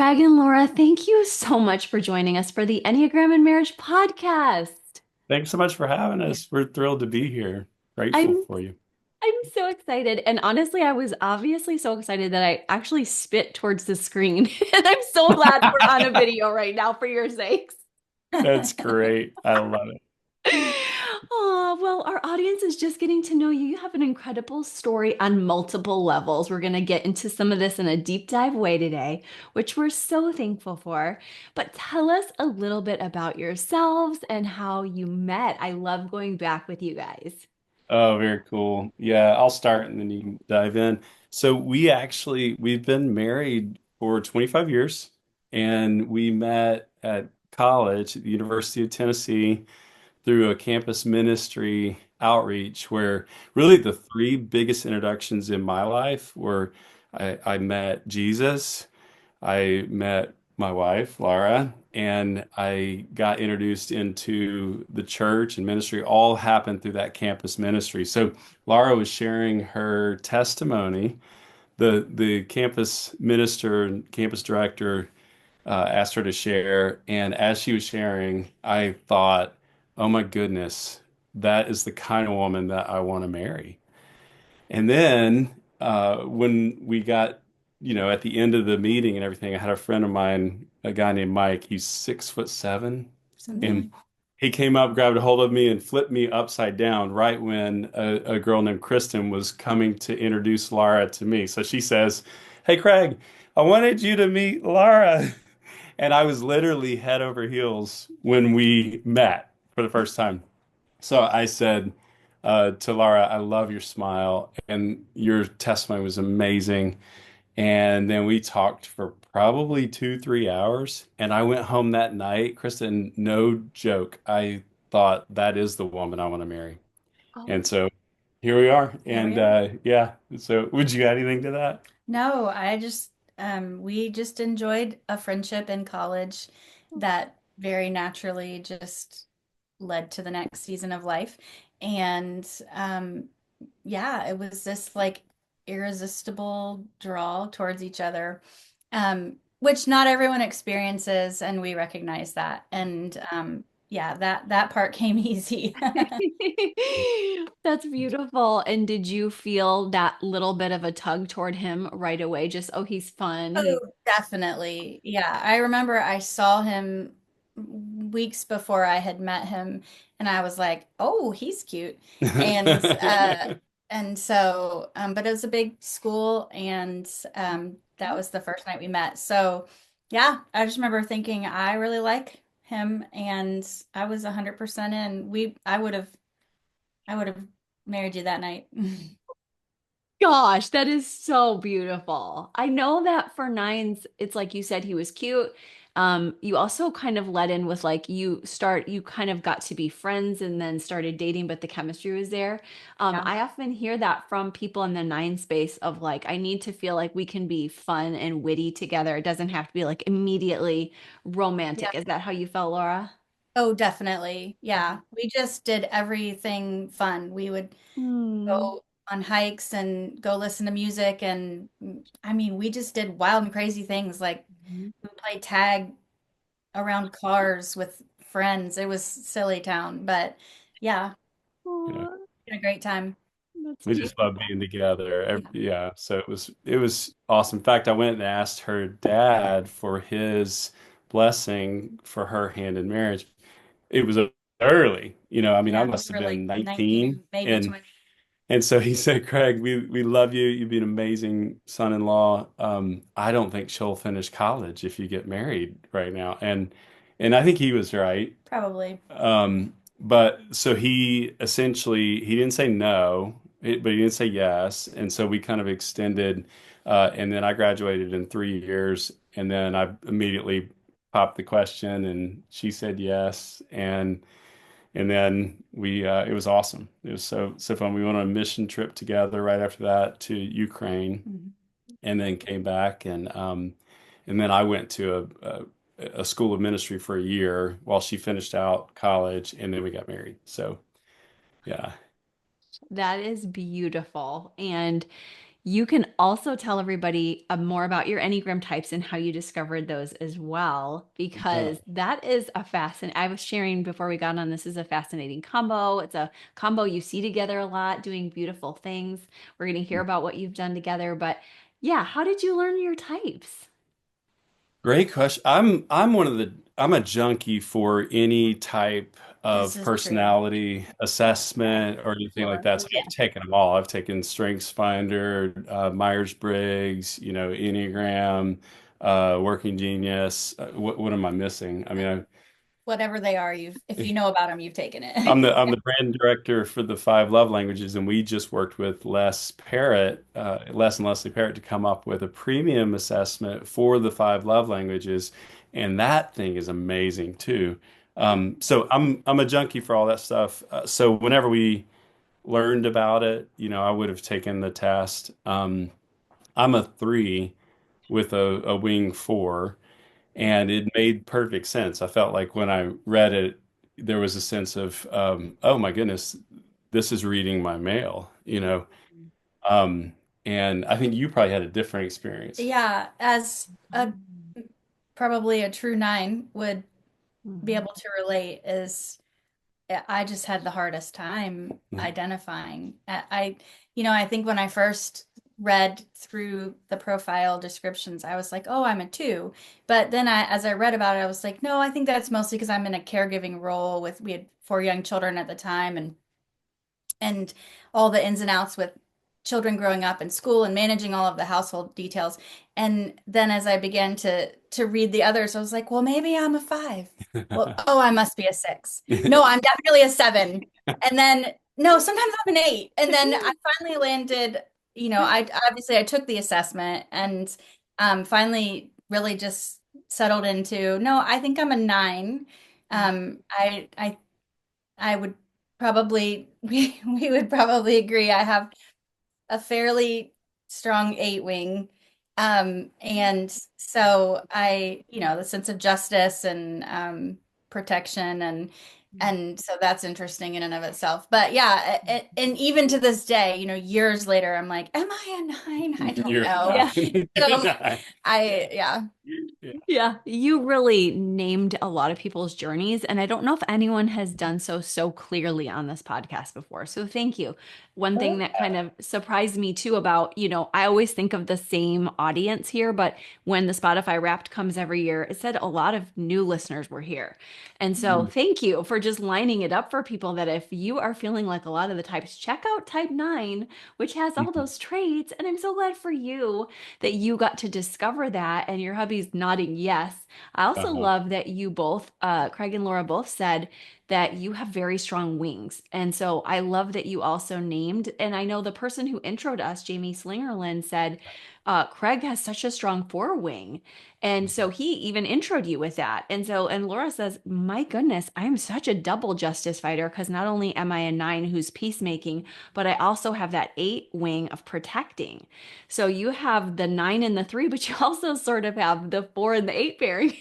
Craig and Laura, thank you so much for joining us for the Enneagram and Marriage podcast. Thanks so much for having us. We're thrilled to be here. Grateful I'm for you. I'm so excited. And honestly, I was obviously so excited that I actually spit towards the screen. And I'm so glad we're on a video right now for your sakes. That's great. I love it. Oh, well, our audience is just getting to know you. You have an incredible story on multiple levels. We're going to get into some of this in a deep dive way today, which we're so thankful for. But tell us a little bit about yourselves and how you met. I love going back with you guys. Oh, very cool. Yeah, I'll start and then you can dive in. So we've been married for 25 years and we met at college at the University of Tennessee through a campus ministry outreach where really the three biggest introductions in my life were I met Jesus. I met my wife, Laura, and I got introduced into the church and ministry, all happened through that campus ministry. So Laura was sharing her testimony. The campus minister and campus director asked her to share, and as she was sharing, I thought, "Oh my goodness, that is the kind of woman that I want to marry." And then when we got, at the end of the meeting and everything, I had a friend of mine, a guy named Mike. He's 6'7", and he came up, grabbed a hold of me, and flipped me upside down right when a girl named Kristen was coming to introduce Laura to me. So she says, "Hey, Craig, I wanted you to meet Laura." And I was literally head over heels when we met for the first time. So I said to Laura, "I love your smile, and your testimony was amazing." And then we talked for probably 3 hours. And I went home that night, Kristen, no joke. I thought that is the woman I want to marry. Oh, And so here we are. Here we And are. yeah, so would you add anything to that? No, we just enjoyed a friendship in college that very naturally just led to the next season of life. And yeah, it was this like irresistible draw towards each other, which not everyone experiences, and we recognize that. And yeah, that part came easy. that's beautiful. And did you feel that little bit of a tug toward him right away? Just, oh, he's fun. Oh, definitely. Yeah. I remember I saw him weeks before I had met him and I was like, "Oh, he's cute." And but it was a big school and that was the first night we met. So, yeah, I just remember thinking I really like him and I was 100% in. I would have married you that night. Gosh, that is so beautiful. I know that for nines, it's like you said, he was cute. You also kind of let in with like you kind of got to be friends and then started dating, but the chemistry was there. Yeah. I often hear that from people in the nine space of like, I need to feel like we can be fun and witty together. It doesn't have to be like immediately romantic. Is that how you felt, Laura? Oh, definitely. Yeah. We just did everything fun. We would Hmm. go on hikes and go listen to music. And I mean, we just did wild and crazy things. Like we played tag around cars with friends. It was silly town. But yeah, Yeah. Aw, we had a great time. that's We just love beautiful. being together. Yeah. Yeah, so it was awesome. In fact, I went and asked her dad for his blessing for her hand in marriage. It was early, I mean, I Yeah. must We have were been like 19, 19, maybe and 20. so he said, "Craig, we love you. You'd be an amazing son-in-law. I don't think she'll finish college if you get married right now." And I think he was right. Probably. But so he didn't say no, but he didn't say yes, and so we kind of extended, and then I graduated in 3 years, and then I immediately popped the question, and she said yes, and then it was awesome. It was so fun. We went on a mission trip together right after that to Ukraine, Mhm. and then came back, and then I went to a school of ministry for a year while she finished out college, and then we got married. So yeah, That is beautiful. And You can also tell everybody more about your Enneagram types and how you discovered those as well, Yeah. because that is a fascinating. I was sharing before we got on, this is a fascinating combo. It's a combo you see together a lot, doing beautiful things. We're going to hear about what you've done together, but yeah, how did you learn your types? Great question. I'm a junkie for any type This of is true. personality Yeah, assessment or anything like sure. that. So I've taken them all. I've taken Strengths Finder, Myers-Briggs, Enneagram, Working Genius. What am I missing? I mean, Whatever they are, if you know about them, you've taken I'm it. the brand director for the five love languages, and we just worked with Les and Leslie Parrott to come up with a premium assessment for the five love languages, and that thing is amazing too. So I'm a junkie for all that stuff. So whenever we learned about it, I would have taken the test. I'm a three with a wing four. And it made perfect sense. I felt like when I read it, there was a sense of, oh my goodness, this is reading my mail. Um, and I think you probably had a different experience. Yeah, as a probably a true nine would be Mhm. able to relate is I just had the hardest time Mhm. identifying. I think when I first read through the profile descriptions, I was like, oh, I'm a two. But then as I read about it, I was like, no, I think that's mostly because I'm in a caregiving role we had four young children at the time and all the ins and outs with children growing up in school and managing all of the household details. And then as I began to read the others, I was like, well, maybe I'm a five. Well, oh, I must be a six. No, I'm definitely a seven. And then no, sometimes I'm an eight. And then I finally landed, I took the assessment and finally really just settled into, no, I think I'm a nine. I would probably we would probably agree. I have a fairly strong eight wing. And so the sense of justice and protection and so that's interesting in and of itself. But yeah, and even to this day, years later, I'm like, am I a nine? I don't You're know. nine. Yeah. You're So nine. yeah. Yeah. Yeah, you really named a lot of people's journeys, and I don't know if anyone has done so clearly on this podcast before. So thank you. One thing that kind of surprised me too about, I always think of the same audience here, but when the Spotify Wrapped comes every year, it said a lot of new listeners were here. And so Mhm. thank you for just lining it up for people that if you are feeling like a lot of the types, check out type 9, which has all those traits. And I'm so glad for you that you got to discover that and your hubby's nodding yes. I also Uh-huh. love that you both, Craig and Laura both said that you have very strong wings. And so I love that you also named, and I know the person who introed us, Jamie Slingerland, said, Craig has such a strong forewing. And so he even introed you with that. And Laura says, my goodness, I am such a double justice fighter because not only am I a nine who's peacemaking, but I also have that eight wing of protecting. So you have the nine and the three, but you also sort of have the four and the eight pairing.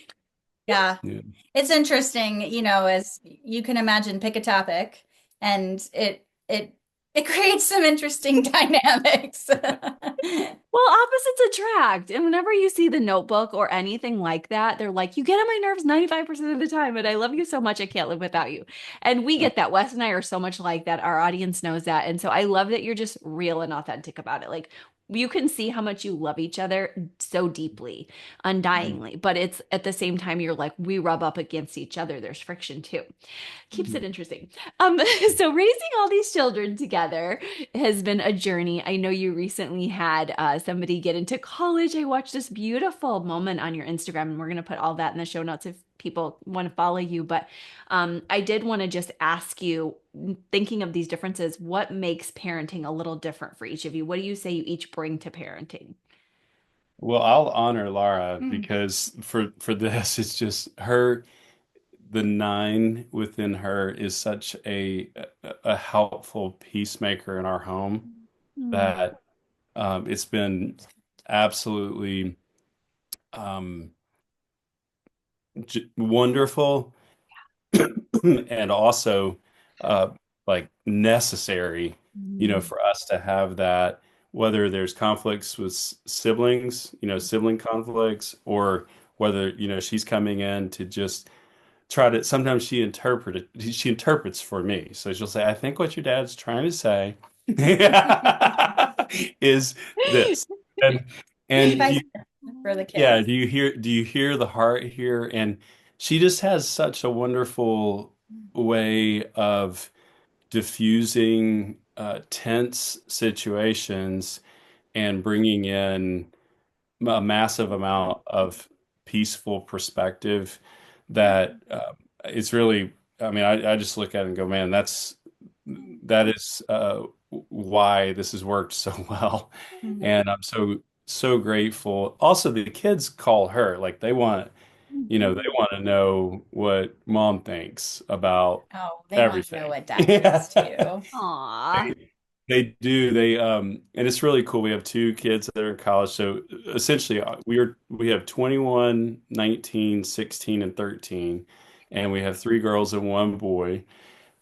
Yeah. Yeah. It's interesting, as you can imagine, pick a topic and it creates some interesting dynamics. Well, opposites attract. And whenever you see the notebook or anything like that, they're like, you get on my nerves 95% of the time, and I love you so much, I can't live without you. And we get that. Wes and I are so much like that. Our audience knows that. And so I love that you're just real and authentic about it. Like, you can see how much you love each other so deeply, undyingly. But it's at the same time, you're like, we rub up against each other. There's friction too. Keeps it interesting. Um, so raising all these children together has been a journey. I know you recently had somebody get into college. I watched this beautiful moment on your Instagram, and we're going to put all that in the show notes if people want to follow you. But I did want to just ask you, thinking of these differences, what makes parenting a little different for each of you? What do you say you each bring to parenting? Well, I'll honor Laura Mm. because for this, it's just the nine within her is such a helpful peacemaker in our home Mm. that it's been absolutely um, wonderful and also uh, like necessary, Mm. for us to have that. whether there's conflicts with siblings, sibling conflicts, or whether, she's coming in to just try to, sometimes she interprets for me. So she'll say, I think what your dad's trying to say is this. And and Vice do for the yeah, kids. do you hear the heart here? And she just has such a wonderful way of diffusing tense situations and bringing in a massive amount of peaceful perspective that it's really, I mean, I just look at it and go, man, that is why this has worked so well. Mhm. And I'm so grateful. Also, the kids call her, like they want to know what mom thinks about Oh, they want to know everything. what dad thinks too. Aw. They do. And it's really cool. We have two kids that are in college. So essentially, we have 21, 19, 16, and 13, and we have three girls and one boy.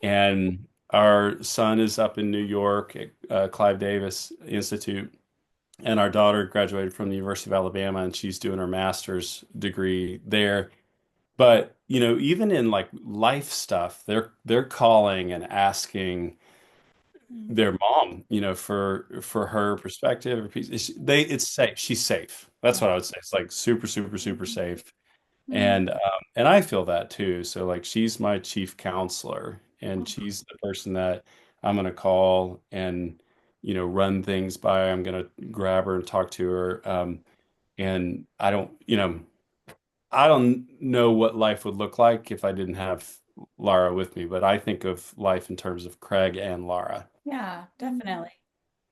And our son is up in New York at Clive Davis Institute, and our daughter graduated from the University of Alabama, and she's doing her master's degree there. But even in like life stuff, they're calling and asking their mom, for her perspective or piece. It's safe. She's safe. That's what I would say. It's like super, super, super safe. And I feel that too. So like she's my chief counselor, and she's the person that I'm gonna call and run things by. I'm gonna grab her and talk to her. And I don't know what life would look like if I didn't have Lara with me, but I think of life in terms of Craig and Lara. Yeah, definitely.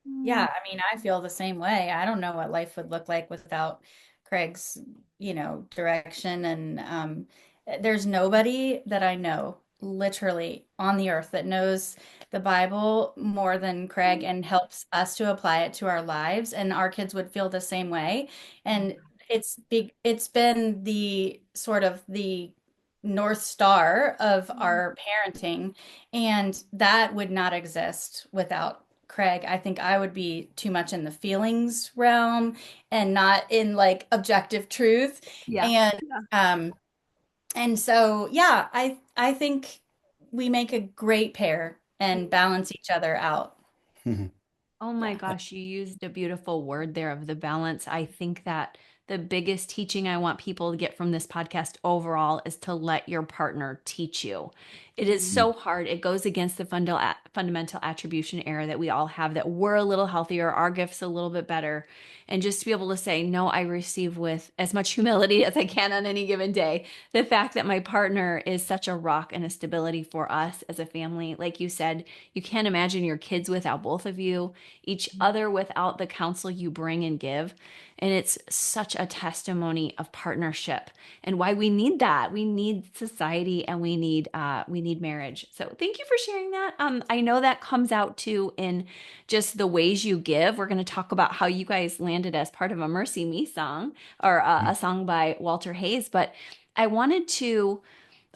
Yeah, I mean, I feel the same way. I don't know what life would look like without Craig's, direction. And there's nobody that I know literally on the earth that knows the Bible more than Craig and helps us to apply it to our lives. And our kids would feel the same way. And it's been the sort of the North Star of our parenting, and that would not exist without Craig. I think I would be too much in the feelings realm and not in like objective truth. Yeah. And Yeah. um and so yeah, I think we make a great pair and balance each other out. Oh my Yeah. gosh, you used a beautiful word there of the balance. I think that the biggest teaching I want people to get from this podcast overall is to let your partner teach you. It is so hard. It goes against the fundamental attribution error that we all have, that we're a little healthier, our gifts a little bit better. And just to be able to say, no, I receive with as much humility as I can on any given day. The fact that my partner is such a rock and a stability for us as a family. Like you said, you can't imagine your kids without both of you, each other without the counsel you bring and give. And it's such a testimony of partnership and why we need that. We need society, and we need marriage. So thank you for sharing that. I know that comes out too in just the ways you give. We're going to talk about how you guys landed as part of a Mercy Me song, or a song by Walter Hayes. But I wanted to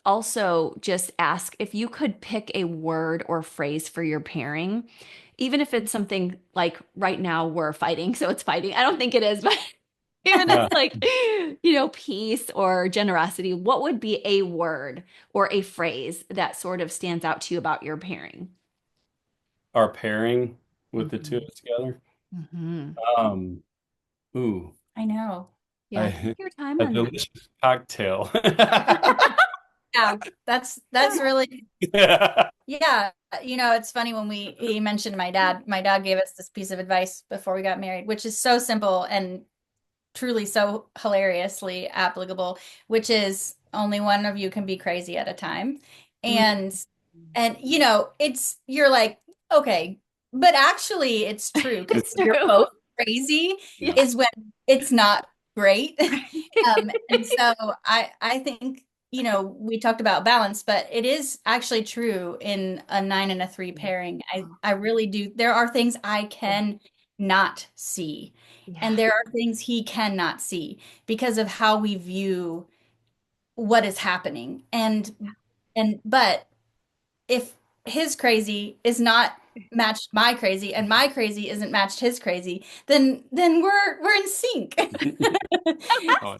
also just ask if you could pick a word or phrase for your pairing, even if it's something like right now we're fighting, so it's fighting. I don't think it is, but even if Uh, it's like, peace or generosity, what would be a word or a phrase that sort of stands out to you about your pairing? our pairing with the two of Hmm. us together. Hmm. Um, ooh, I know. Yeah, take I, your time a on that. delicious cocktail. Yeah, that's really Yeah. yeah. It's funny when we he mentioned my dad. My dad gave us this piece of advice before we got married, which is so simple and truly so hilariously applicable, which is only one of you can be crazy at a time. Mm. And it's you're like, okay, but actually it's true, because It's you're true. both crazy Yeah. is when it's not great. And so I think, we talked about balance, but it is actually true in a 9 and a 3 pairing. I really do. There are things I can not see, Yeah. and there are things he cannot see because of how we view what is happening. And but if his crazy is not matched my crazy and my crazy isn't matched his crazy, then we're in sync. Oh,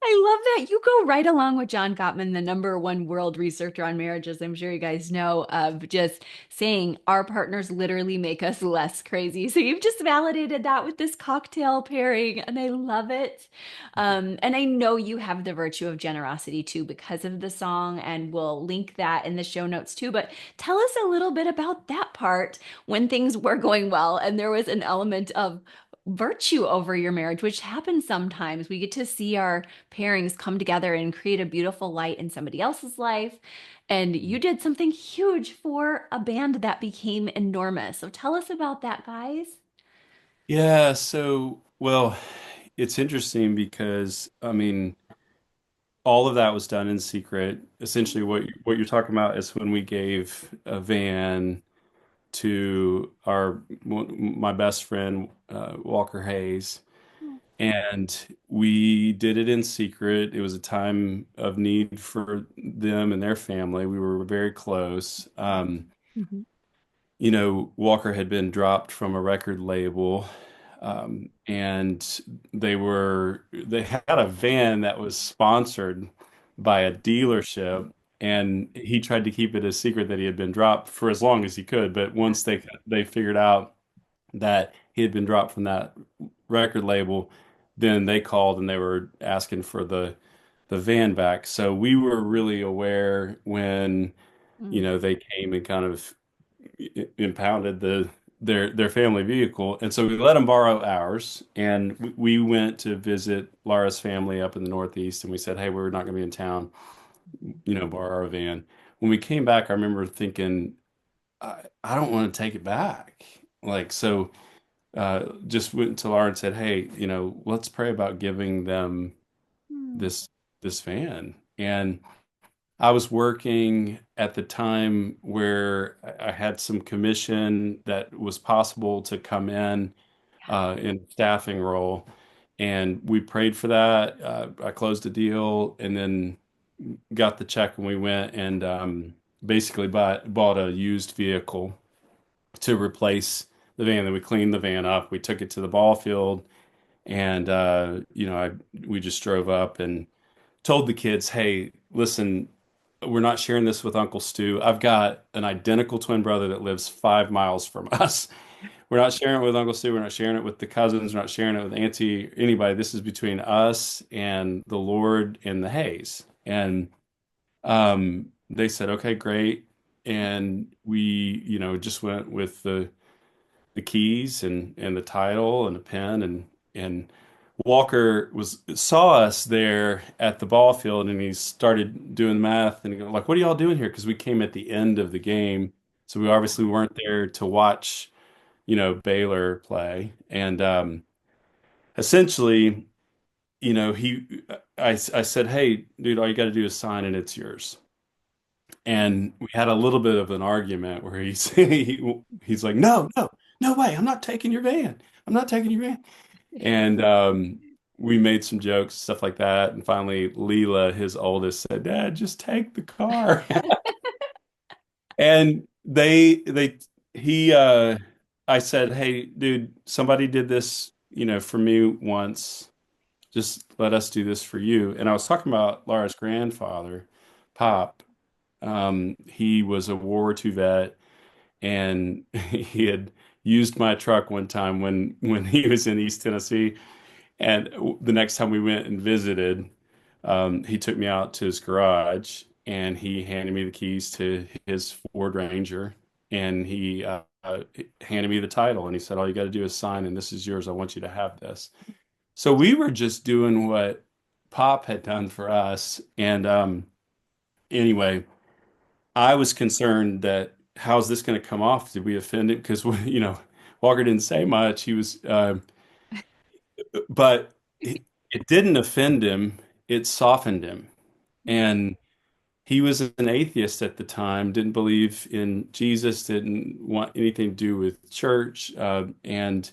I love that. You go right along with John Gottman, the number one world researcher on marriages. I'm sure you guys know, of just saying our partners literally make us less crazy. So you've just validated that with this cocktail pairing, and I love it. And I know you have the virtue of generosity too because of the song, and we'll link that in the show notes too. But tell us a little bit about that part when things were going well and there was an element of virtue over your marriage, which happens sometimes. We get to see our pairings come together and create a beautiful light in somebody else's life. And you did something huge for a band that became enormous. So tell us about that, guys. yeah. So, well, it's interesting because I mean, all of that was done in secret. Essentially, what you're talking about is when we gave a van to my best friend Walker Hayes, and we did it in secret. It was a time of need for them and their family. We were very close. Mhm. Walker had been dropped from a record label, and they had a van that was sponsored by a dealership, and he tried to keep it a secret that he had been dropped for as long as he could. But once they figured out that he had been dropped from that record label, then they called and they were asking for the van back. So we were really aware when Mm. they came and kind of impounded their family vehicle, and so we let them borrow ours. And we went to visit Laura's family up in the Northeast, and we said, "Hey, we're not going to be in town. Borrow our van." When we came back, I remember thinking, I don't want to take it back. Like so, just went to Laura and said, "Hey, let's pray about giving them Mm. this van." And I was working at the time where I had some commission that was possible to come in a staffing role, and we prayed for that. I closed a deal, and then got the check, and we went and basically bought a used vehicle to replace the van. Then we cleaned the van up. We took it to the ball field, and we just drove up and told the kids, "Hey, listen, we're not sharing this with Uncle Stu. I've got an identical twin brother that lives 5 miles from us. We're not sharing it with Uncle Stu. We're not sharing it with the cousins. We're not sharing it with Auntie, anybody. This is between us and the Lord and the Hayes." And they said, "Okay, great." And we, just went with the keys and the title and a pen, and Walker was saw us there at the ball field, and he started doing math and he go, like, "What are y'all doing here?" Because we came at the end of the game, so we obviously weren't there to watch Baylor play. And essentially, I said, "Hey, dude, all you got to do is sign and it's yours." And we had a little bit of an argument where he's like, "No, no, no way! I'm not taking your van. I'm not taking your van." And we made some jokes, stuff like that. And finally, Leela, his oldest, said, "Dad, just take the car." And he, I said, "Hey, dude, somebody did this, for me once. Just let us do this for you." And I was talking about Laura's grandfather, Pop. He was a World War II vet, and he had used my truck one time when he was in East Tennessee. And the next time we went and visited, he took me out to his garage and he handed me the keys to his Ford Ranger, and he handed me the title, and he said, "All you got to do is sign, and this is yours. I want you to have this." So we were just doing what Pop had done for us. And anyway, I was concerned that how's this going to come off? Did we offend him? Because Walker didn't say much. He was, but it didn't offend him. It softened him. And he was an atheist at the time, didn't believe in Jesus, didn't want anything to do with church, and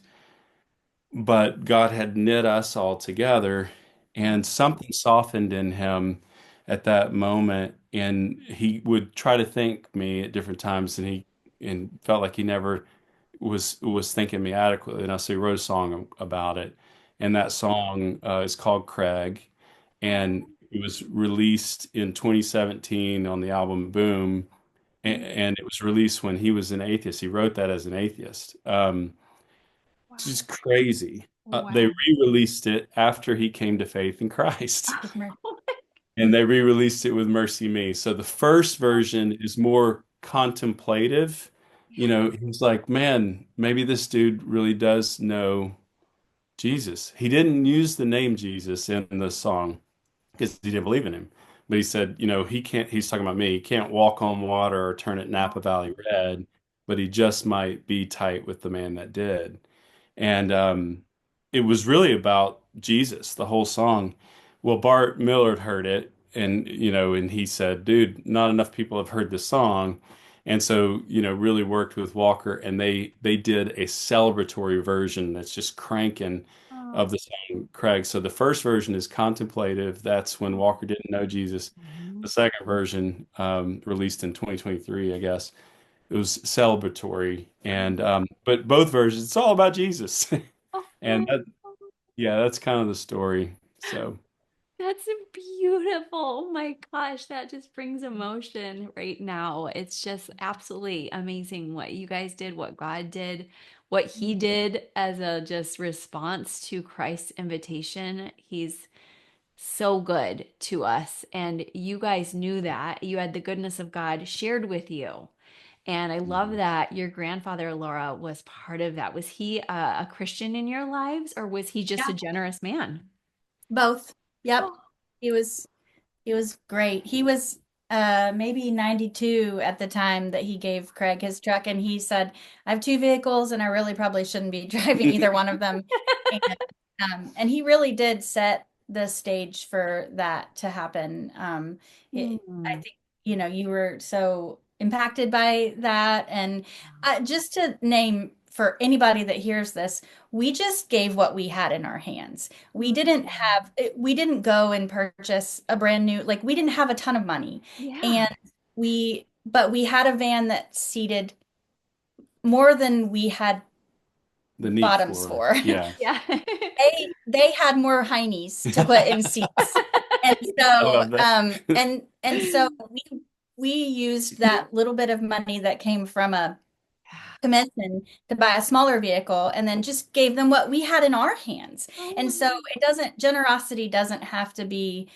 but God had knit us all together, and something softened in him at that moment, and he would try to thank me at different times, and and felt like he never was thinking me adequately enough. So he wrote a song about it, and that song is called Craig, Oh, and it was released in 2017 on the album Boom, and it was released when he was an atheist. He wrote that as an atheist. It's wow. just crazy. They Wow. re-released it after he came to faith in Christ. With Mer- And they re-released it with MercyMe. So the first version is more contemplative. You Yeah. know, he's like, man, maybe this dude really does know Jesus. He didn't use the name Jesus in the song because he didn't believe in him. But he said, you know, he can't, he's talking about me, he can't walk on water or turn it Napa Valley red, but he just might be tight with the man that did. And it was really about Jesus, the whole song. Well, Bart Millard heard it, and and he said, "Dude, not enough people have heard this song," and so really worked with Walker, and they did a celebratory version that's just cranking Oh. of the song Craig. So the first version is contemplative. That's when Walker didn't know Jesus. The Mhm. second version, released in 2023, I guess, it was celebratory, and but both versions, it's all about Jesus. And Oh, that, yeah, that's kind of the story. So, that's beautiful. Oh my gosh, that just brings emotion right now. It's just absolutely amazing what you guys did, what God did, what He did as a just response to Christ's invitation. He's so good to us. And you guys knew that. You had the goodness of God shared with you. And I love mhm. that your grandfather, Laura, was part of that. Was he a Christian in your lives, or was he just Yeah, a generous man? both. Yep. Oh, He was He was great. He was maybe 92 at the time that he gave Craig his truck, and he said, "I have two vehicles, and I really probably shouldn't be driving either one of them." And he really did set the stage for that to happen. I hmm. think you were so impacted by that, and just to name for anybody that hears this, we just gave what we had in our hands. Mhm. We didn't go and purchase a brand new, like we didn't have a ton of money, Yeah. and but we had a van that seated more than we had The need bottoms for, for. yeah, Yeah. They had more heinies to put in seats. And I so love that. and so we used that little bit of money that came from a commission to buy a smaller vehicle and then just gave them what we had in our hands. And so Oh, generosity doesn't have to be,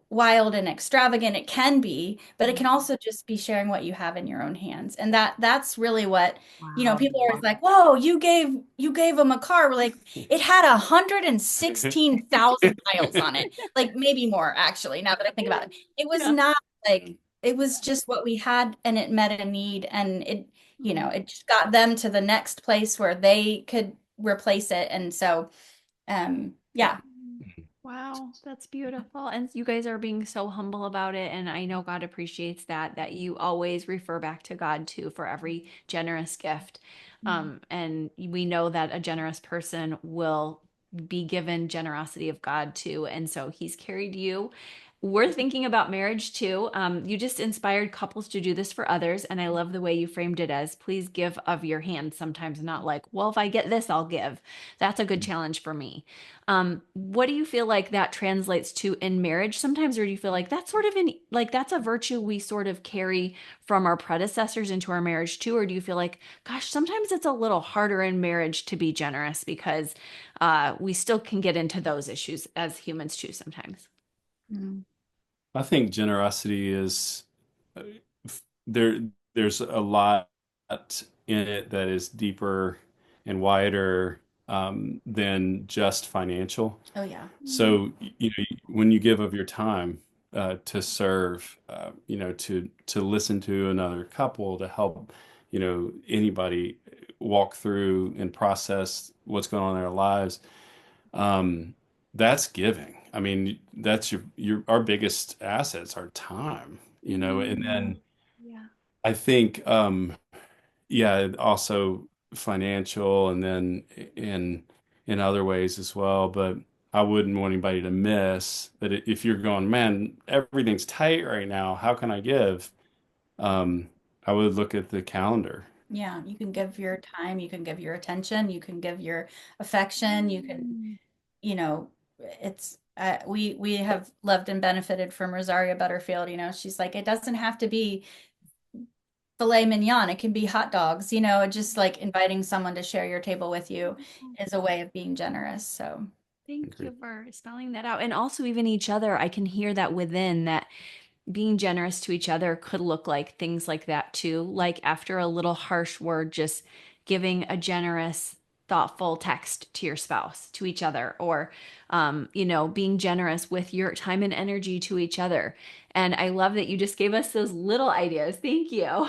wild and extravagant. It can be, but it can also just be sharing what you have in your own hands. And that's really what, wow. people are always like, "Whoa, you gave them a car." We're like, it had 116,000 miles on it. Like maybe more actually, now that I think about it. It was Yeah. not like it was just what we had and it met a need and it just got them to the next place where they could replace it. And so, yeah. Wow, that's beautiful. And you guys are being so humble about it. And I know God appreciates that you always refer back to God too for every generous gift. And we know that a generous person will be given generosity of God too. And so He's carried you. We're thinking about marriage too. You just inspired couples to do this for others. And I love the way you framed it as please give of your hand, sometimes not like, well, if I get this, I'll give. That's a good challenge for me. What do you feel like that translates to in marriage sometimes, or do you feel like that's sort of like that's a virtue we sort of carry from our predecessors into our marriage too? Or do you feel like, gosh, sometimes it's a little harder in marriage to be generous because we still can get into those issues as humans too sometimes? Mm. I think generosity is uh, there. There's a lot in it that is deeper and wider than just financial. Oh, yeah. Mm, So, when you give of your time to serve, to listen to another couple, to help, anybody walk through and process what's going on in their lives, um, that's giving. I mean, that's your our biggest assets, our time, and mm, then yeah. I think, yeah, also financial, and then in other ways as well. But I wouldn't want anybody to miss that if you're going, man, everything's tight right now. How can I give? Um, I would look at the calendar. Yeah, you can give your time, you can give your attention, you can give your affection, you can, Mm. you know, it's we have loved and benefited from Rosaria Butterfield, she's like, it doesn't have to be filet mignon, it can be hot dogs, just like inviting someone to share your table with you is a way of being generous. So, Thank Agree. you for spelling that out. And also, even each other, I can hear that within that being generous to each other could look like things like that too. Like after a little harsh word, just giving a generous, thoughtful text to your spouse, to each other, or, being generous with your time and energy to each other. And I love that you just gave us those little ideas. Thank you.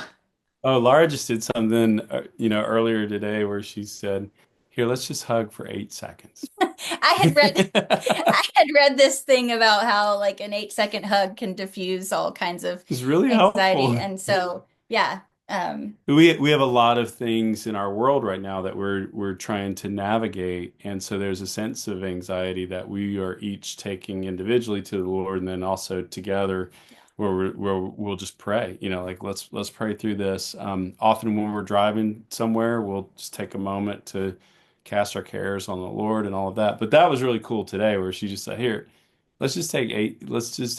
Oh, Laura just did something, earlier today where she said, "Here, let's just hug for 8 seconds." I had read I had read this thing about how like an 8-second hug can diffuse all kinds of It's really anxiety. helpful. And so, yeah, um, We have a lot of things in our world right now that we're trying to navigate, and so there's a sense of anxiety that we are each taking individually to the Lord, and then also together, where we'll just pray. Like let's pray through this. Often when we're driving somewhere, we'll just take a moment to cast our cares on the Lord and all of that. But that was really cool today, where she just said, "Here, let's just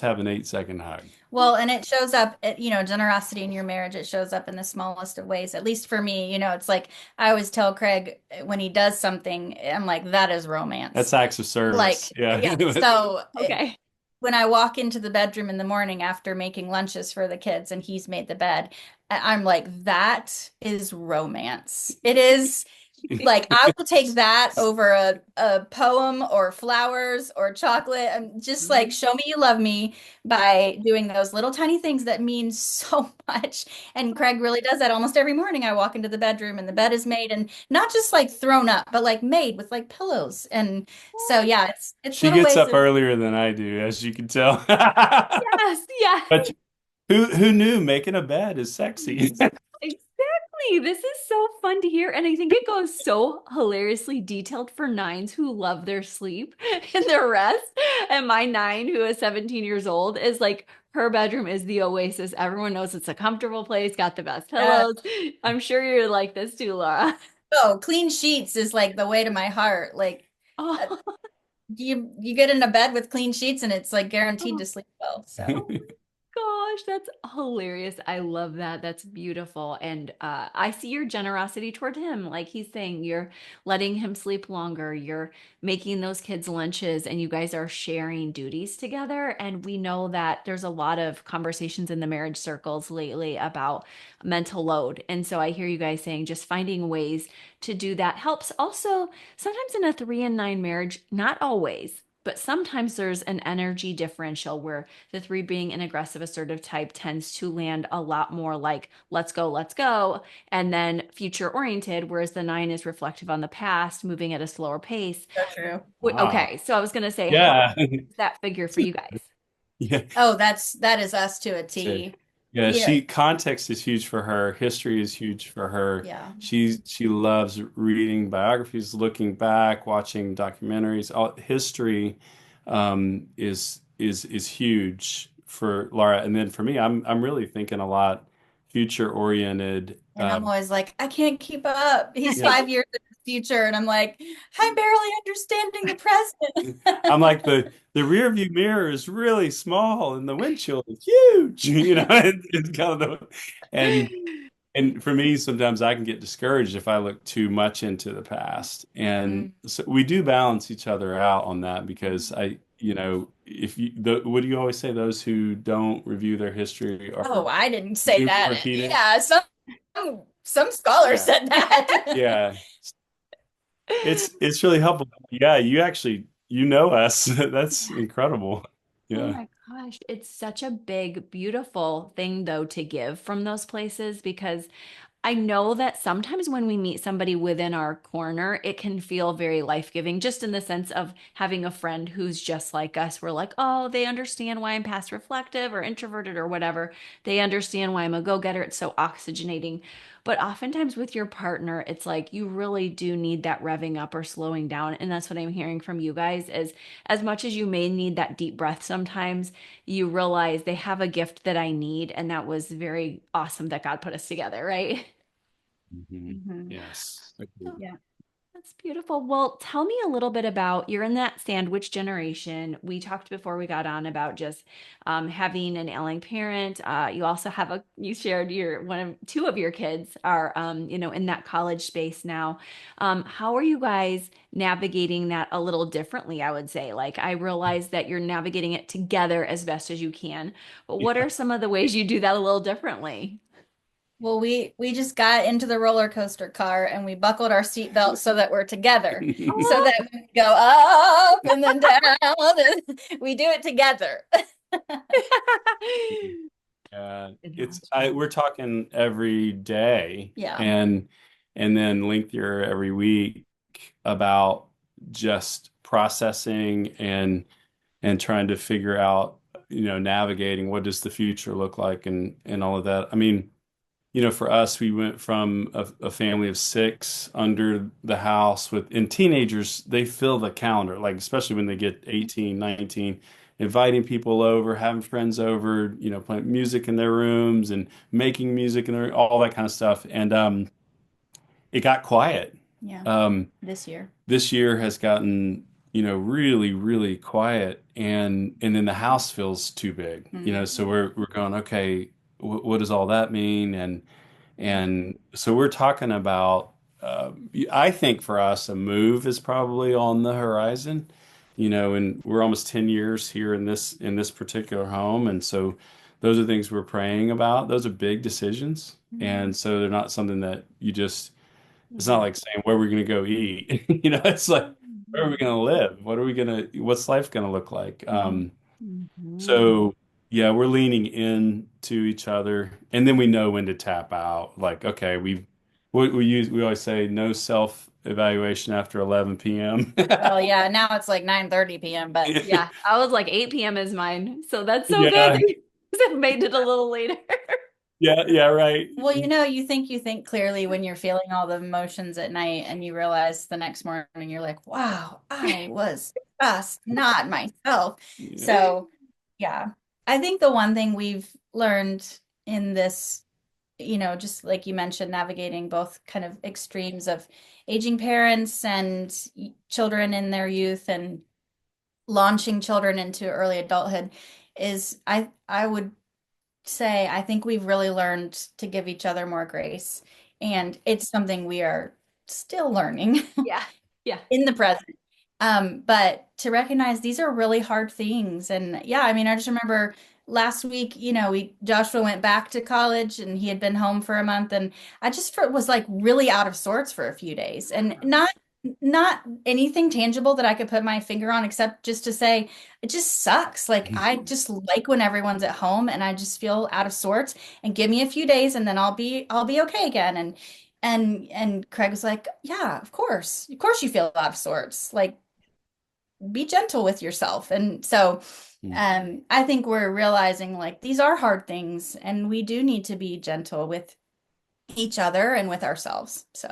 have an 8-second hug." well, and it shows up, generosity in your marriage, it shows up in the smallest of ways. At least for me, it's like I always tell Craig when he does something, I'm like, that is romance. That's acts of service. Like, Yeah. yeah. So Okay. when I walk into the bedroom in the morning after making lunches for the kids and he's made the bed, I'm like, that is romance. It is. Like I will take that over a poem or flowers or chocolate. And just like show me you love me by doing those little tiny things that mean so much. And Craig really does that almost every morning. I walk into the bedroom and the bed is made and not just like thrown up, but like made with like pillows. And so yeah, it's She little gets ways up of earlier than I do, as you can tell. Yes, yes. But who knew making a bed is sexy? Exactly. This is so fun to hear. And I think it goes so hilariously detailed for nines who love their sleep and their rest. And my nine, who is 17 years old, is like her bedroom is the oasis. Everyone knows it's a comfortable place, got the best uh, pillows. I'm sure you're like this too, Laura. oh, clean sheets is like the way to my heart. Like uh, Oh, you get in a bed with clean sheets and it's like guaranteed oh, to sleep well. So. oh gosh, that's hilarious. I love that. That's beautiful. And I see your generosity toward him. Like he's saying, you're letting him sleep longer. You're making those kids lunches and you guys are sharing duties together. And we know that there's a lot of conversations in the marriage circles lately about mental load. And so I hear you guys saying just finding ways to do that helps. Also, sometimes in a 3 and 9 marriage, not always. But sometimes there's an energy differential where the 3 being an aggressive, assertive type tends to land a lot more like, let's go, and then future oriented, whereas the 9 is reflective on the past, moving at a slower pace. So true. Ah, Okay, so I was going to say, how yeah. is that figure for you guys? Yeah. Oh, that is us to a So, T. yeah, Yeah. context is huge for her. History is huge for her. Yeah. She loves reading biographies, looking back, watching documentaries. All history is huge for Laura. And then for me, I'm really thinking a lot future oriented. And I'm always like, I can't keep up. He's Yeah. 5 years in the future, and I'm like, I'm barely understanding the present. I'm like the rear view mirror is really small and the windshield is huge. It's kind of and and for me, sometimes I can get discouraged if I look too much into the past. And Mm. so we do balance each other out on that because if what do you always say? Those who don't review their history Oh, are I didn't say doomed to that. repeat it. Yeah, some scholars Yeah. said that. Yeah. It's really helpful. Yeah, you actually you know us. That's incredible. Oh Yeah. my gosh, it's such a big, beautiful thing though to give from those places because I know that sometimes when we meet somebody within our corner, it can feel very life-giving, just in the sense of having a friend who's just like us. We're like, oh, they understand why I'm past reflective or introverted or whatever. They understand why I'm a go-getter. It's so oxygenating. But oftentimes with your partner, it's like you really do need that revving up or slowing down. And that's what I'm hearing from you guys is as much as you may need that deep breath sometimes, you realize they have a gift that I need. And that was very awesome that God put us together, right? Mhm. Mhm. Yes. Agreed. Yeah. That's beautiful. Well, tell me a little bit about you're in that sandwich generation. We talked before we got on about just having an ailing parent. You also have you shared your two of your kids are, in that college space now. How are you guys navigating that a little differently? I would say, like, I realize that you're navigating it together as best as you can, but what Yeah. are some of the ways you do that a little differently? Well, we just got into the roller coaster car and we buckled our seatbelts so that we're together, so Oh, that we go up and then down, and we do it together. Yeah, Gotcha. we're talking every day Yeah. and then lengthier every week about just processing and trying to figure out, navigating what does the future look like and all of that. I mean, for us, we went from a family of six under the house and teenagers, they fill the calendar, like especially when they get 18, 19, inviting people over, having friends over, playing music in their rooms and making music and all that kind of stuff. And it got quiet. Yeah. Um, This year. this year has gotten, really, really quiet, and then the house feels too big, Mm. so we're going, okay, what does all that mean? And so we're talking about, I think for us, a move is probably on the horizon, and we're almost 10 years here in this particular home. And so those are things we're praying about. Those are big decisions. Mm. And so they're not something that it's not Yeah. like saying where we're going to go eat. It's like, where are we going to live? What's life going to look like? Mhm. So yeah, we're leaning in to each other, and then we know when to tap out. Like, okay, we always say no self evaluation after 11 p.m. Well, yeah, now it's like 9:30 p.m., but Yeah, I was like 8 p.m. is mine. So that's so good Yeah, that you guys have made it a little later. yeah, yeah, right. well, you think clearly when you're feeling all the emotions at night and you realize the next morning you're like, wow, I was just not myself. Yeah. So, yeah. I think the one thing we've learned in this, just like you mentioned, navigating both kind of extremes of aging parents and children in their youth and launching children into early adulthood is I would say I think we've really learned to give each other more grace. And it's something we are still learning Yeah. Yeah. in the present. But to recognize these are really hard things. And yeah, I mean, I just remember last week, Joshua went back to college and he had been home for a month, and I just was like really out of sorts for a few days, and not anything tangible that I could put my finger on except just to say it just sucks. Like I just like when everyone's at home and I just feel out of sorts, and give me a few days and then I'll be okay again. And Craig was like, yeah, of course you feel out of sorts. Like be gentle with yourself. And so I think we're realizing like these are hard things and we do need to be gentle with each other and with ourselves. So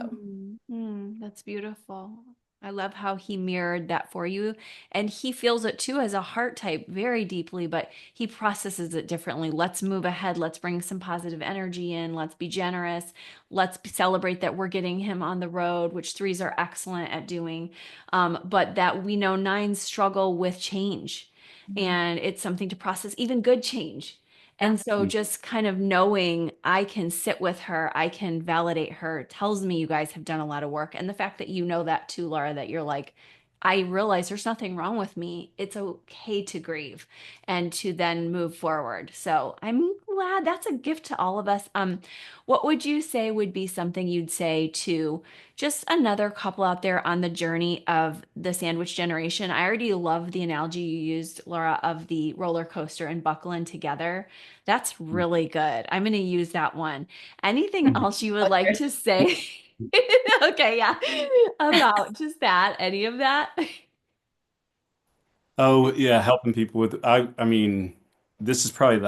That's beautiful. I love how he mirrored that for you. And he feels it too as a heart type very deeply, but he processes it differently. Let's move ahead. Let's bring some positive energy in. Let's be generous. Celebrate that we're getting him on the road, which threes are excellent at doing. But that we know nines struggle with change. And it's something to process, even good change. yeah. And so just kind of knowing I can sit with her, I can validate her tells me you guys have done a lot of work. And the fact that you know that too, Laura, that you're like, I realize there's nothing wrong with me. It's okay to grieve and to then move forward. So I'm glad that's a gift to all of us. What would you say would be something you'd say to just another couple out there on the journey of the sandwich generation? I already love the analogy you used, Laura, of the roller coaster and buckling together. That's really good. I'm going to use that one. Anything else you would like to say? Okay, yeah. About just that, any of that? Oh yeah, helping people with I mean, this is probably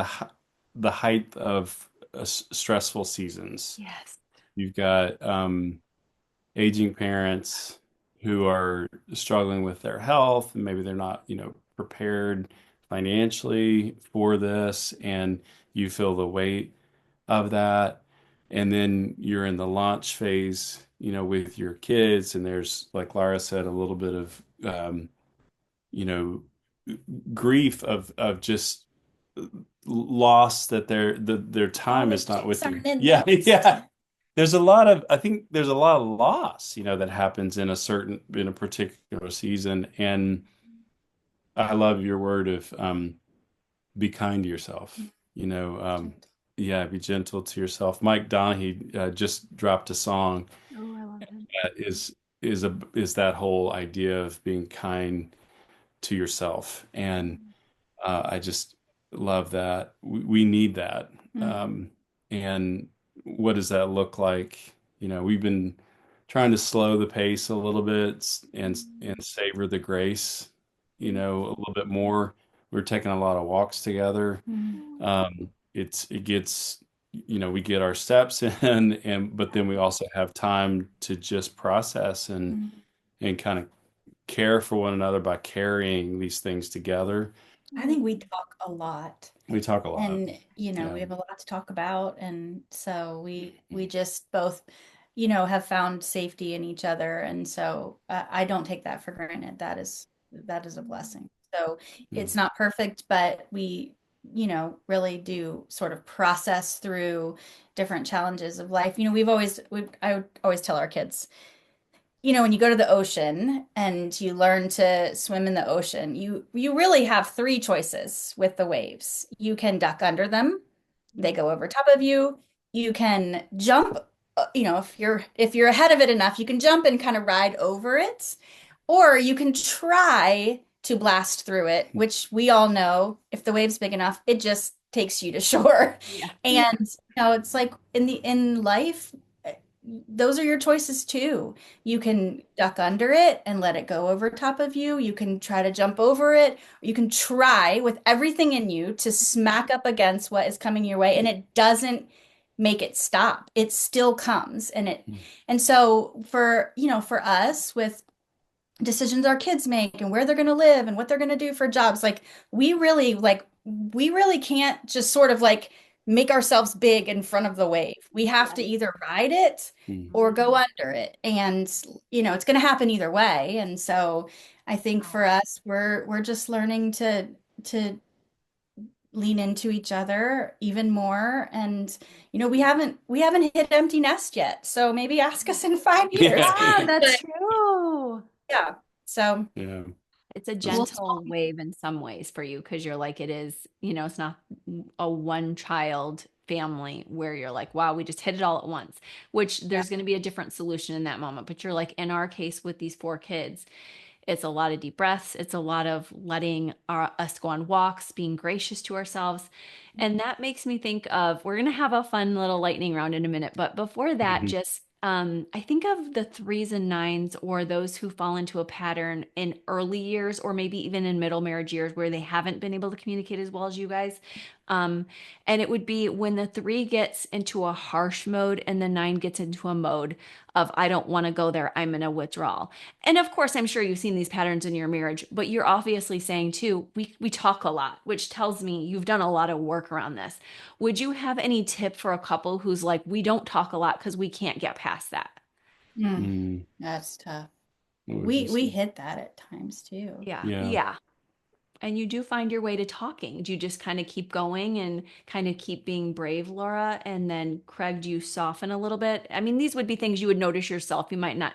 the height of stressful seasons. Yes. You've got aging parents who are struggling with their health, and maybe they're not, prepared financially for this, and you feel the weight of that. And then you're in the launch phase, with your kids, and there's, like Lara said, a little bit of you know, grief of just loss that their All time the is not chips with you. aren't in Yeah, this. yeah. I think there's a lot of loss, that happens in a particular season. And I love your word of be kind to yourself. Yeah, be gentle to yourself. Mike Donahue just dropped a song Oh, I love him. that is that whole idea of being kind to yourself. And I just love that. We need that. Mhm. Um, and what does that look like? We've been trying to slow the pace a little bit and savor the grace, a little bit more. We're taking a lot of walks together. Mhm. It gets, we get our steps in, but then we also have time to just process Mhm. and kind of care for one another by carrying these things together. I think we talk a lot. We talk a lot. And Yeah. we have a lot to talk about, and so we just both have found safety in each other, and so I don't take that for granted. That is a blessing. So Yeah. it's not perfect, but we really do sort of process through different challenges of life. I would always tell our kids, when you go to the ocean and you learn to swim in the ocean, you really have three choices with the waves. You can duck under them, they go over top of you. You can jump, if you're ahead of it enough, you can jump and kind of ride over it, or you can try to blast through it, which we all know if the wave's big enough, it just takes you to shore. Yeah. And it's like in life, those are your choices too. You can duck under it and let it go over top of you. You can try to jump over it. You can try with everything in you to smack up against what is coming your way, and it doesn't make it stop. It still comes, and so for us with decisions our kids make and where they're going to live and what they're going to do for jobs, we really can't just sort of like make ourselves big in front of the wave. We have to either ride it Mm. or go under it, and it's going to happen either way. And so I think for us, we're just learning to lean into each other even more. And we haven't hit empty nest yet, so maybe ask us in 5 years. Yeah. Yeah, that's But true. yeah, so Yeah. It's a we'll gentle wave in some ways for you because you're like, it is, it's not a one child family where you're like, wow, we just hit it all at once, which yeah. there's going to be a different solution in that moment. But you're like, in our case with these four kids, it's a lot of deep breaths. It's a lot of letting us go on walks, being gracious to ourselves. And that makes me think of, we're going to have a fun little lightning round in a minute. But before that, Mhm. just, I think of the threes and nines or those who fall into a pattern in early years or maybe even in middle marriage years where they haven't been able to communicate as well as you guys. Um, and it would be when the three gets into a harsh mode and the nine gets into a mode of, I don't want to go there. I'm in a withdrawal. And of course, I'm sure you've seen these patterns in your marriage, but you're obviously saying too, we talk a lot, which tells me you've done a lot of work around this. Would you have any tip for a couple who's like, we don't talk a lot because we can't get past that? Mm, Mm. that's tough. What would you We say? hit that at times too. Yeah. Yeah. Yeah. And you do find your way to talking. Do you just kind of keep going and kind of keep being brave, Laura? And then Craig, do you soften a little bit? I mean, these would be things you would notice yourself. You might not,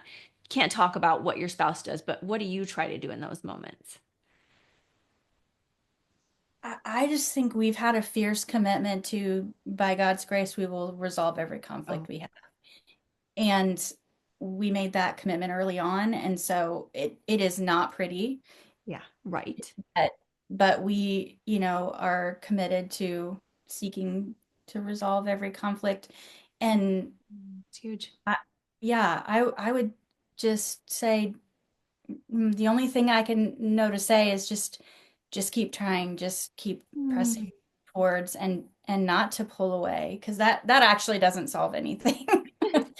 can't talk about what your spouse does, but what do you try to do in those moments? I just think we've had a fierce commitment to, by God's grace, we will resolve every conflict Oh, we have. And we made that commitment early on. And so it is not pretty, yeah, right. but, but we, are committed to seeking to resolve every conflict. And It's huge. I, yeah, I would just say the only thing I can know to say is just keep trying, just keep Mm, pressing towards and not to pull away because that actually doesn't solve anything.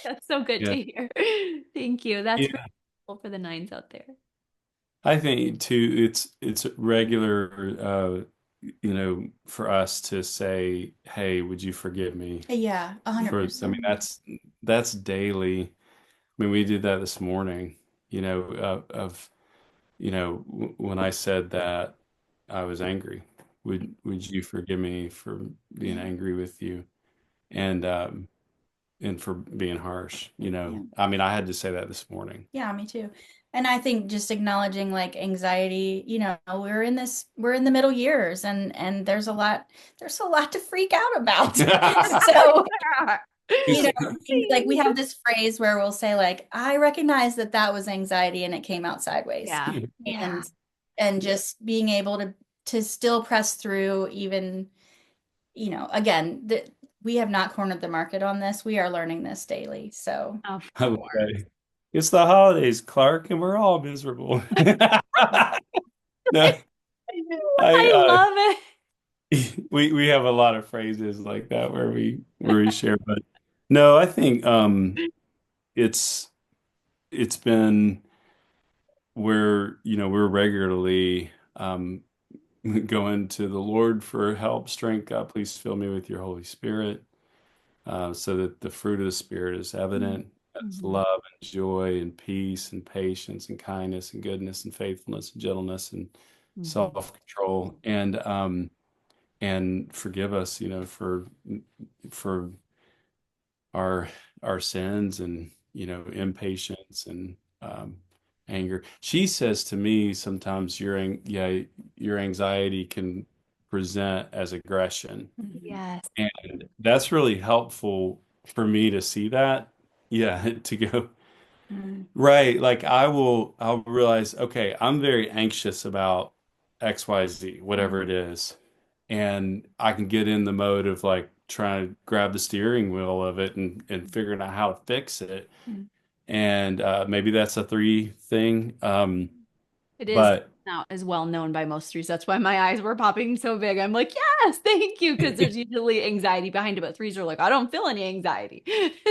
That's so good to Yeah. hear. Thank you. That's really Yeah. helpful for the nines out there. I think too, it's regular, for us to say, "Hey, would you forgive me Yeah, for?" I mean, 100%. that's daily. I mean, we did that this morning. When I said that I was angry, would you forgive me for being Yeah, angry with you and for being harsh? yeah. I mean, I had to say that this morning. Yeah, me too. And I think just acknowledging like anxiety, we're in the middle years and there's a lot to freak out about. So, things like we have this phrase where we'll say like, I recognize that that was anxiety and it came out sideways. Yeah. Yeah. And just being able to still press through even, again, we have not cornered the market on this. We are learning this daily. So, Of I would course. say it's the holidays, Clark, and we're all miserable. No, I I love it. we have a lot of phrases like that where we share, but no, I think it's it's been where we're regularly going to the Lord for help, strength. God, please fill me with your Holy Spirit, so that the fruit of the Spirit is evident. That's Mhm. love and joy and peace and patience and kindness and goodness and faithfulness and gentleness and Mhm. self-control, and forgive us, for our our sins and impatience and anger. She says to me sometimes your anxiety can present as aggression, mhm. Yes. and that's really helpful for me to see that. Yeah, to go Mhm. right. Like I'll realize, okay, I'm very anxious about XYZ, whatever it is. And I can get in the mode of like trying to grab the steering wheel of it and figuring out how to fix it. Mhm. And maybe that's a three thing. It is But now is well known by most threes. That's why my eyes were popping so big. I'm like, yes, thank you. Because there's usually anxiety behind it, but threes are like, I don't feel any anxiety.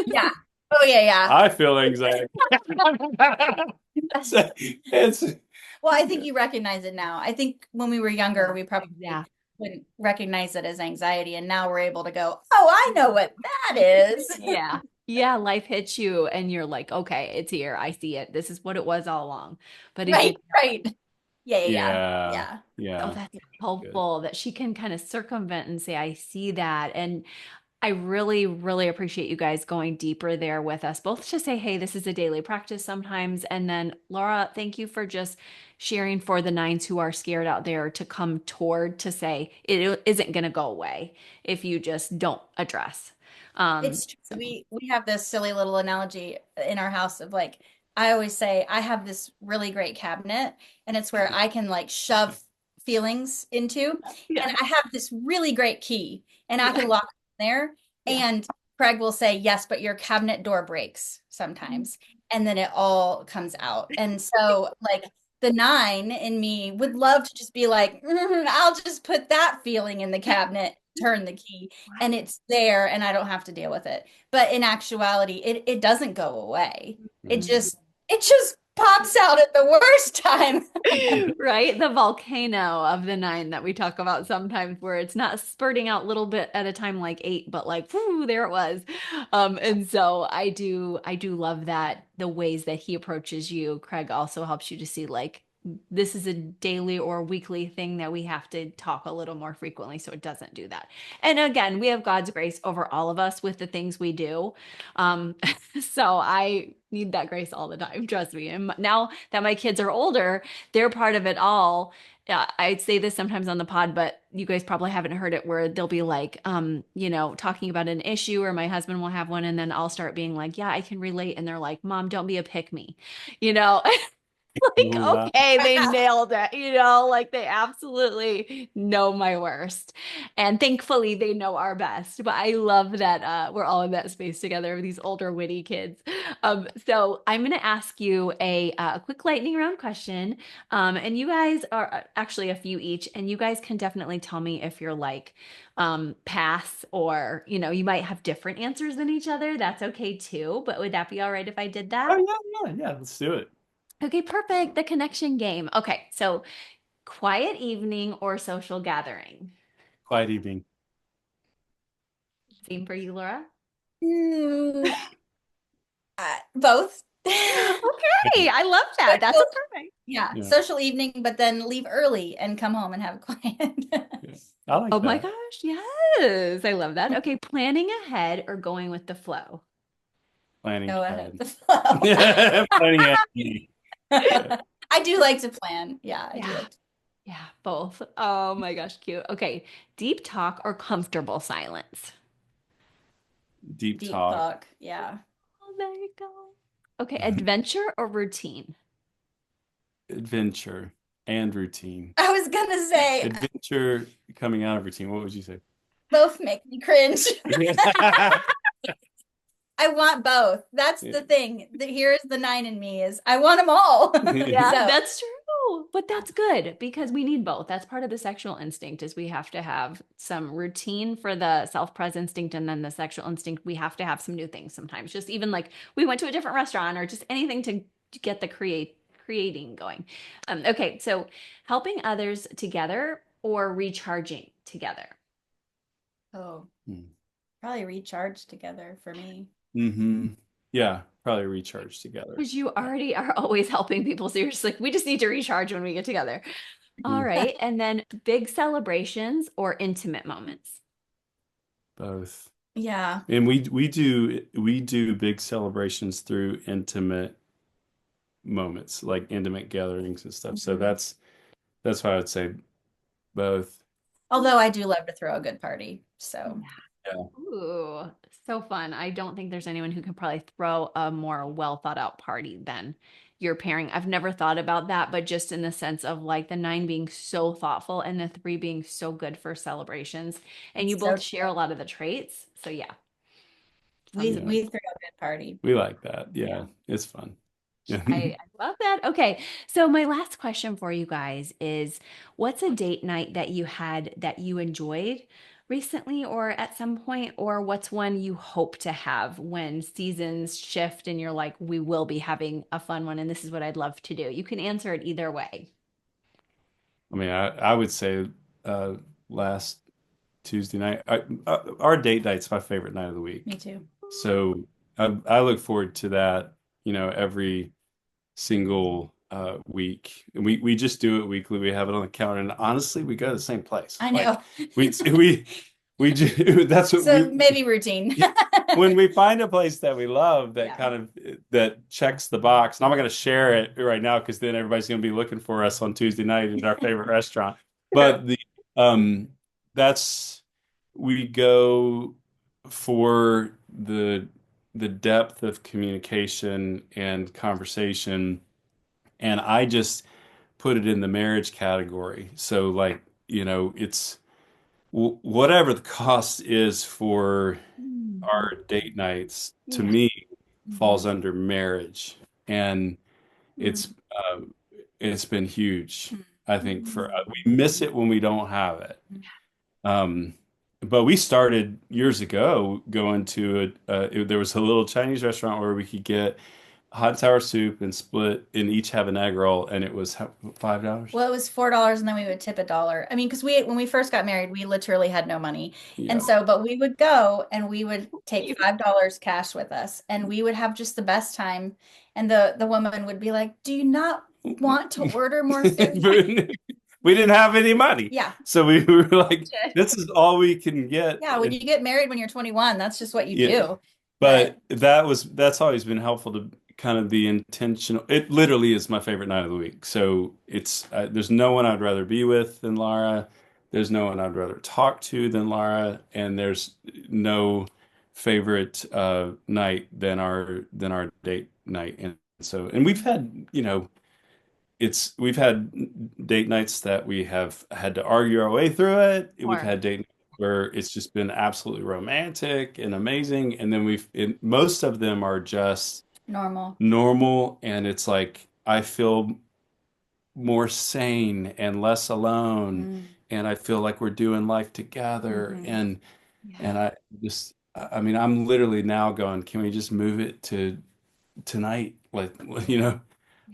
Yeah. Oh yeah, yeah. I feel anxiety. So it's Well, I think you recognize it now. I think when we were younger, we probably Yeah. wouldn't recognize it as anxiety, and now we're able to go, "Oh, I know what that is." Yeah. Yeah. Life hits you and you're like, okay, it's here. I see it. This is what it was all along. But as you Right, right. Yeah, yeah, yeah. yeah, Yeah. Oh, yeah, that's good. helpful that she can kind of circumvent and say, I see that. And I really, really appreciate you guys going deeper there with us, both to say, hey, this is a daily practice sometimes. And then, Laura, thank you for just sharing for the nines who are scared out there to come toward to say it isn't going to go away if you just don't address. It's true. So, We have this silly little analogy in our house of like I always say I have this really great cabinet and it's where I can like shove feelings into yeah, and I have this really great key and I yeah, can lock it in there yeah. and Craig will say yes, but your cabinet door breaks sometimes and then it all comes out. And so like the nine in me would love to just be like, I'll just put that feeling in the cabinet, turn the key and it's there and I don't have to deal with it. But in actuality, it doesn't go away. It Mhm. just it just pops out at the worst time. Right? The volcano of the nine that we talk about sometimes, where it's not spurting out a little bit at a time like eight, but like, whoo, there it was. And so I do love that the ways that he approaches you. Craig also helps you to see like this is a daily or weekly thing that we have to talk a little more frequently so it doesn't do that. And again, we have God's grace over all of us with the things we do. Um, so I need that grace all the time, trust me. And now that my kids are older, they're part of it all. I'd say this sometimes on the pod, but you guys probably haven't heard it where they'll be like, talking about an issue, or my husband will have one, and then I'll start being like, yeah, I can relate. And they're like, Mom, don't be a pick me, you know? Like, Oh, wow. okay, they nailed it, like they absolutely know my worst. And thankfully they know our best. But I love that we're all in that space together, these older witty kids. So I'm gonna ask you a quick lightning round question. And you guys are actually a few each, and you guys can definitely tell me if you're like pass or you might have different answers than each other. That's okay too. But would that be all right if I did Oh, that? yeah. Let's do it. Okay, perfect. The connection game. Okay, so quiet evening or social gathering? Quiet evening. Same for you, Laura? Mm, both. Okay, I love that. That's a Social, perfect. yeah, Yeah. social evening, but then leave early and come home and have a quiet. Yeah. I Oh like my that. gosh, yes. I love that. Okay, planning ahead or going with the flow? Planning Go ahead ahead. with the flow. Planning ahead. Yeah. I do like to plan. Yeah, I do Yeah, like to yeah, both. Oh my gosh, cute. Okay, deep talk or comfortable silence? Deep deep talk. talk. Yeah. Oh, there you go. Okay, adventure or routine? Adventure and routine. I was gonna say Adventure coming out of routine. What would you say? both make me cringe. Yeah. I want both. That's the thing. Here's the nine in me is I want them all. Yeah, So that's true. But that's good because we need both. That's part of the sexual instinct is we have to have some routine for the self-pres instinct and then the sexual instinct. We have to have some new things sometimes. Just even like we went to a different restaurant or just anything to get the creating going. Okay, so helping others together or recharging together. oh, probably recharge together for me. Mm-hmm. Yeah, probably recharge together. Because you Yeah. already are always helping people. So you're just like, we just need to recharge when we get together. All Mhm. right. And then big celebrations or intimate moments. Both. Yeah. And we do big celebrations through intimate moments, like intimate gatherings and stuff. So Mhm. that's why I would say both. Although I do love to throw a good party. So Yeah. Ooh, so fun. I don't think there's anyone who can probably throw a more well thought out party than your pairing. I've never thought about that, but just in the sense of like the nine being so thoughtful and the three being so good for celebrations. And you it's so both share a lot of the traits. So yeah, sounds Yeah. we throw a good party. We like that. yeah. Yeah. It's fun. Yeah. I love that. Okay. So my last question for you guys is what's a date night that you had that you enjoyed recently or at some point, or what's one you hope to have when seasons shift and you're like, we will be having a fun one and this is what I'd love to do. You can answer it either way. I mean, I would say uh last Tuesday night. Our date night's my favorite night of the Me week. too. So I look forward to that, every single week. And we just do it weekly. We have it on the calendar, and honestly, we go to the same place. I Like know. we do. That's what So we. maybe routine. Yeah. When we find a place that we love that Yeah. kind of that checks the box, and I'm not going to share it right now because then everybody's going to be looking for us on Tuesday night at our favorite restaurant. True. But the that's we go for the depth of communication and conversation, and I just put it in the marriage category. So like, it's whatever the cost is for Mhm. our date nights to Yeah. me falls Mhm. under marriage, and Mm. it's it's been huge. I think for Mm. we miss it when we don't have it. Mm. Um, but we started years ago going to there was a little Chinese restaurant where we could get hot and sour soup and split and each have an egg roll, and it was $5. Well, it was $4 and then we would tip a dollar. I mean, because we when we first got married, we literally had no money. And Yeah. so, but we would go and we would take Cute. $5 cash with us and we would have just the best time. And the woman would be like, "Do you not want to order more food?" We didn't have any money. Yeah. So we were like, this is all we can get. Yeah, when you get married when you're 21, that's just what you Yeah. do. But But that's always been helpful to kind of be intentional. It literally is my favorite night of the week. So it's there's no one I'd rather be with than Lara. There's no one I'd rather talk to than Lara, and there's no favorite night than our date night. And we've had, we've had date nights that we have had to argue our way through it. We've Or had date nights where it's just been absolutely romantic and amazing, and then most of them are just Normal. normal, and it's like I feel more sane and less alone, Mm. and I feel like we're doing life together, Hmm. and yeah. I mean, I'm literally now going, can we just move it to tonight? Like, you know,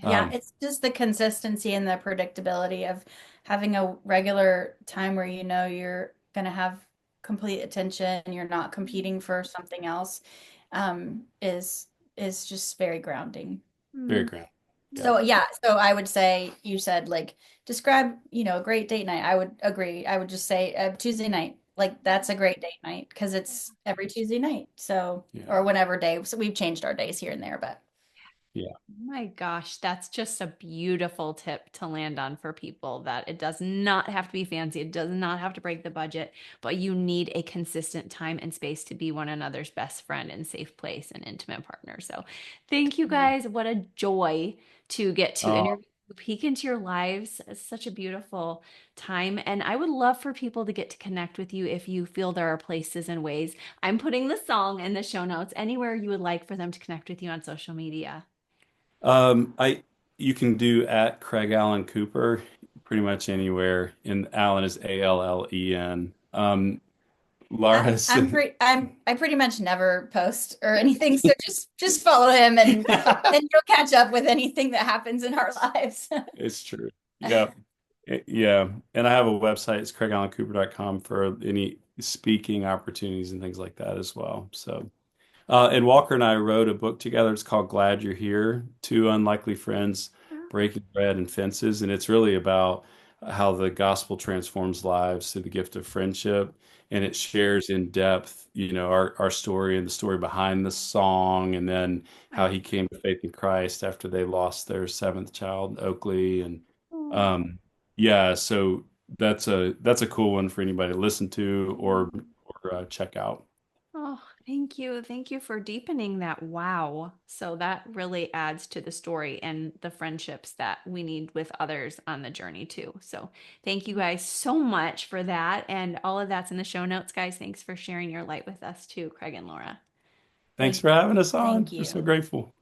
Yeah, um, it's just the consistency and the predictability of having a regular time where you know you're going to have complete attention, you're not competing for something else, um, is is just very grounding. very Mm, grand. Yeah. So yeah, so I would say you said like describe, a great date night. I would agree. I would just say Tuesday night. Like that's a great date night because it's every Tuesday night. So Yeah. or whenever day. So we've changed our days here and there, but Yeah. My gosh, that's just a beautiful tip to land on for people that it does not have to be fancy. It does not have to break the budget, but you need a consistent time and space to be one another's best friend and safe place and intimate partner. So, thank you yeah. guys. What a joy to get to Uh, interview, peek into your lives. It's such a beautiful time. And I would love for people to get to connect with you if you feel there are places and ways. I'm putting the song in the show notes anywhere you would like for them to connect with you on social media. I you can do at Craig Allen Cooper pretty much anywhere, and Allen is Allen. Laura's I pretty much never post or anything, so just follow him and you'll catch up with anything that happens in our lives. it's true. Yeah. Yeah. And I have a website, it's craigallencooper.com for any speaking opportunities and things like that as well. So and Walker and I wrote a book together. It's called Glad You're Here, Two Unlikely Friends Breaking Bread and Fences. And it's really about how the gospel transforms lives through the gift of friendship. And it shares in depth, our story and the story behind the song, and then how he came to faith in Christ after they lost their seventh child, Oakley. And Oh. um, yeah, so that's a cool one for anybody to listen to or check out. Oh, thank you. Thank you for deepening that. Wow. So that really adds to the story and the friendships that we need with others on the journey too. So thank you guys so much for that. And all of that's in the show notes, guys. Thanks for sharing your light with us too, Craig and Laura. Thanks for having us on. Thank We're so you. grateful.